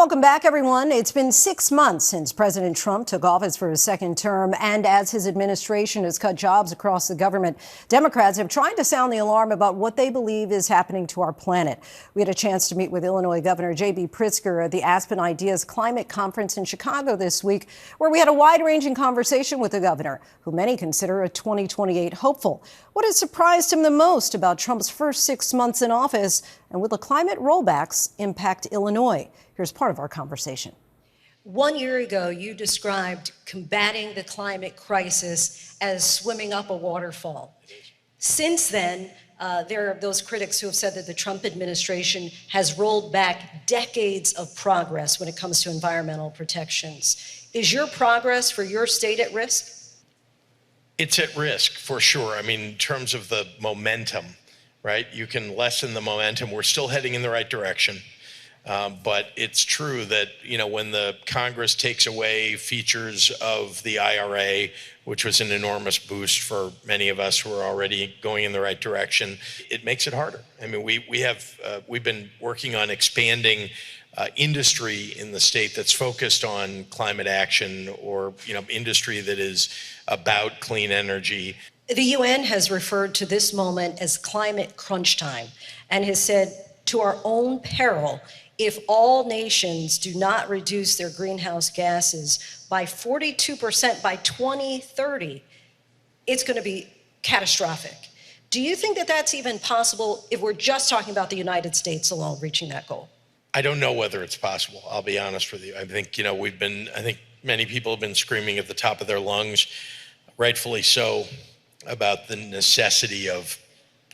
Welcome back, everyone. It's been 6 months since President Trump took office for his second term, and as his administration has cut jobs across the government, Democrats have tried to sound the alarm about what they believe is happening to our planet. We had a chance to meet with Illinois Governor JB Pritzker at the Aspen Ideas Climate Conference in Chicago this week, where we had a wide-ranging conversation with the governor, who many consider a 2028 hopeful. What has surprised him the most about Trump's first 6 months in office, and will the climate rollbacks impact Illinois? Here's part of our conversation. 1 year ago, you described combating the climate crisis as swimming up a waterfall. Since then, there are those critics who have said that the Trump administration has rolled back decades of progress when it comes to environmental protections. Is your progress for your state at risk? It's at risk, for sure. I mean, in terms of the momentum, right? You can lessen the momentum. We're still heading in the right direction. But it's true that, when the Congress takes away features of the IRA, which was an enormous boost for many of us who are already going in the right direction, it makes it harder. I mean, we've been working on expanding industry in the state that's focused on climate action, or, industry that is about clean energy. The UN has referred to this moment as climate crunch time and has said, to our own peril, if all nations do not reduce their greenhouse gases by 42% by 2030, it's going to be catastrophic. Do you think that that's even possible if we're just talking about the United States alone reaching that goal? I don't know whether it's possible. I'll be honest with you. I think, I think many people have been screaming at the top of their lungs, rightfully so, about the necessity of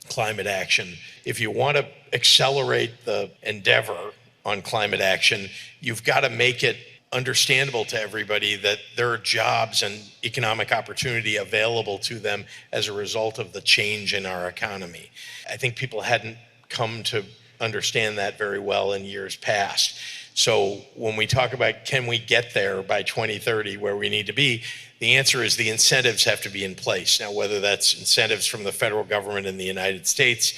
climate action. If you want to accelerate the endeavor on climate action, you've got to make it understandable to everybody that there are jobs and economic opportunity available to them as a result of the change in our economy. I think people hadn't come to understand that very well in years past. So when we talk about can we get there by 2030 where we need to be, the answer is the incentives have to be in place. Now, whether that's incentives from the federal government in the United States,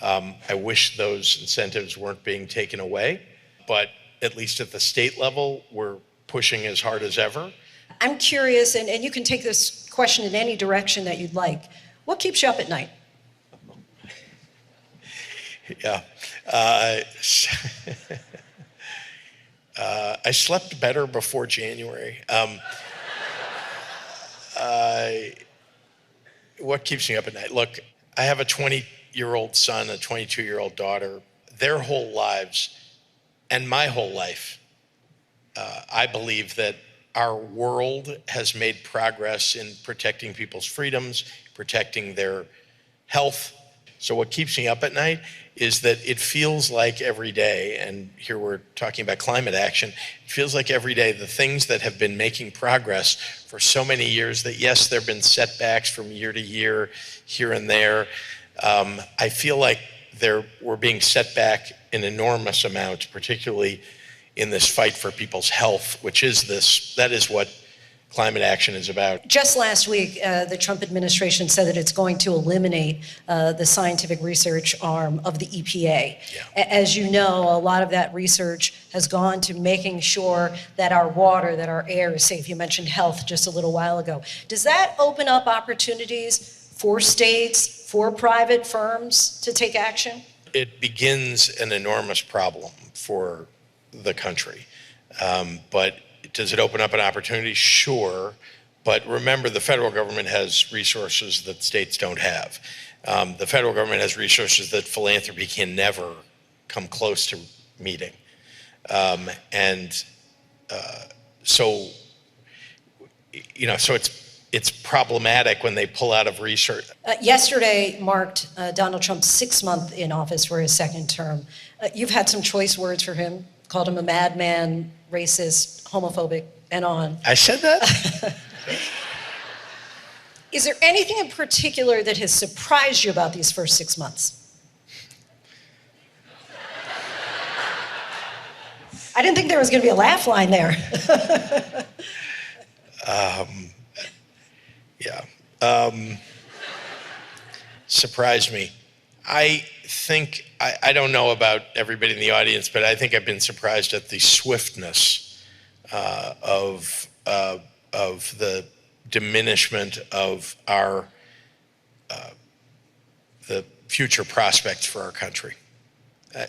I wish those incentives weren't being taken away, but at least at the state level, we're pushing as hard as ever. I'm curious, and you can take this question in any direction that you'd like. What keeps you up at night? Yeah. I slept better before January. What keeps me up at night? Look, I have a 20-year-old son, a 22-year-old daughter. Their whole lives, and my whole life, I believe that our world has made progress in protecting people's freedoms, protecting their health. So what keeps me up at night is that it feels like every day, and here we're talking about climate action, it feels like every day the things that have been making progress for so many years, that yes, there have been setbacks from year to year, here and there. I feel like we're being set back in enormous amounts, particularly in this fight for people's health, that is what climate action is about. Just last week, the Trump administration said that it's going to eliminate the scientific research arm of the EPA. Yeah. As you know, a lot of that research has gone to making sure that our water, that our air is safe. You mentioned health just a little while ago. Does that open up opportunities for states, for private firms to take action? It begins an enormous problem for the country, but does it open up an opportunity? Sure. But remember, the federal government has resources that states don't have. The federal government has resources that philanthropy can never come close to meeting. So it's problematic when they pull out of research. Yesterday marked Donald Trump's 6th month in office for his second term. You've had some choice words for him, called him a madman, racist, homophobic, and on. I said that? Is there anything in particular that has surprised you about these first 6 months? I didn't think there was going to be a laugh line there. Surprised me. I think, I don't know about everybody in the audience, but I think I've been surprised at the swiftness of the diminishment of our the future prospects for our country.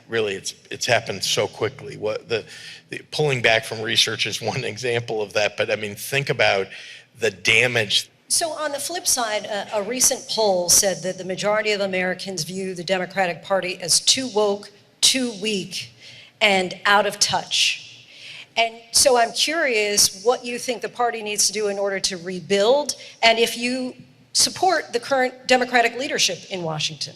Really, it's happened so quickly. The pulling back from research is one example of that, but I mean, think about the damage. So on the flip side, a recent poll said that the majority of Americans view the Democratic Party as too woke, too weak, and out of touch. And so I'm curious what you think the party needs to do in order to rebuild, and if you support the current Democratic leadership in Washington.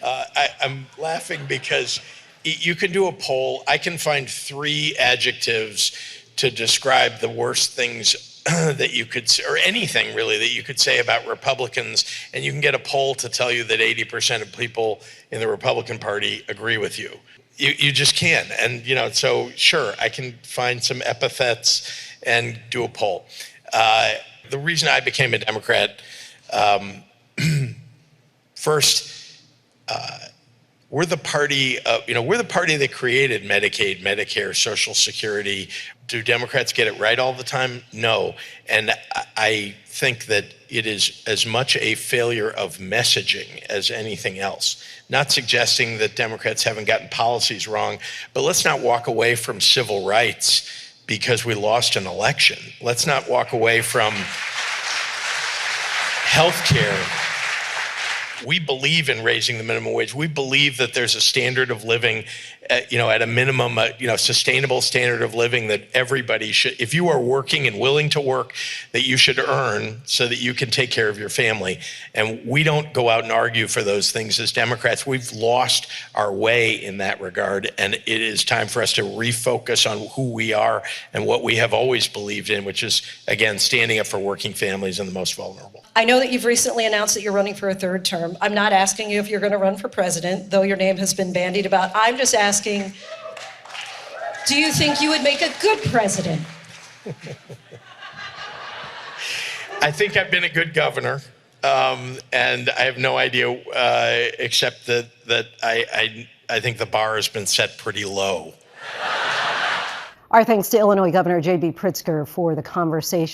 I'm laughing because you can do a poll. I can find 3 adjectives to describe the worst things that you could, or anything really, that you could say about Republicans, and you can get a poll to tell you that 80% of people in the Republican Party agree with you. You just can. And, you know, so sure, I can find some epithets and do a poll. The reason I became a Democrat, first, we're the party that created Medicaid, Medicare, Social Security. Do Democrats get it right all the time? No. And I think that it is as much a failure of messaging as anything else. Not suggesting that Democrats haven't gotten policies wrong, but let's not walk away from civil rights because we lost an election. Let's not walk away from health care. We believe in raising the minimum wage. We believe that there's a standard of living, at a minimum, sustainable standard of living that everybody should, if you are working and willing to work, that you should earn so that you can take care of your family. And we don't go out and argue for those things as Democrats. We've lost our way in that regard, and it is time for us to refocus on who we are and what we have always believed in, which is, again, standing up for working families and the most vulnerable. I know that you've recently announced that you're running for a 3rd term. I'm not asking you if you're going to run for president, though your name has been bandied about. I'm just asking, do you think you would make a good president? I think I've been a good governor, and I have no idea, except that I think the bar has been set pretty low. Our thanks to Illinois Governor JB Pritzker for the conversation.